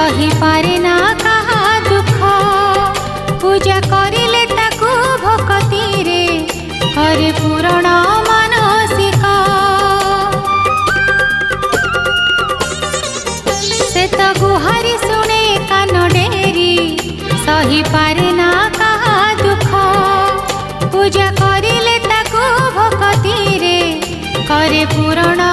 सही पारे ना कहा दुख पूजा करिले ताकू भक्ति रे करे पूरण मानसिक से तो गुहारी शुणे कान डेरी सही पारे ना कहा दुख पूजा करिले ताकू भक्ति रे करे पूरण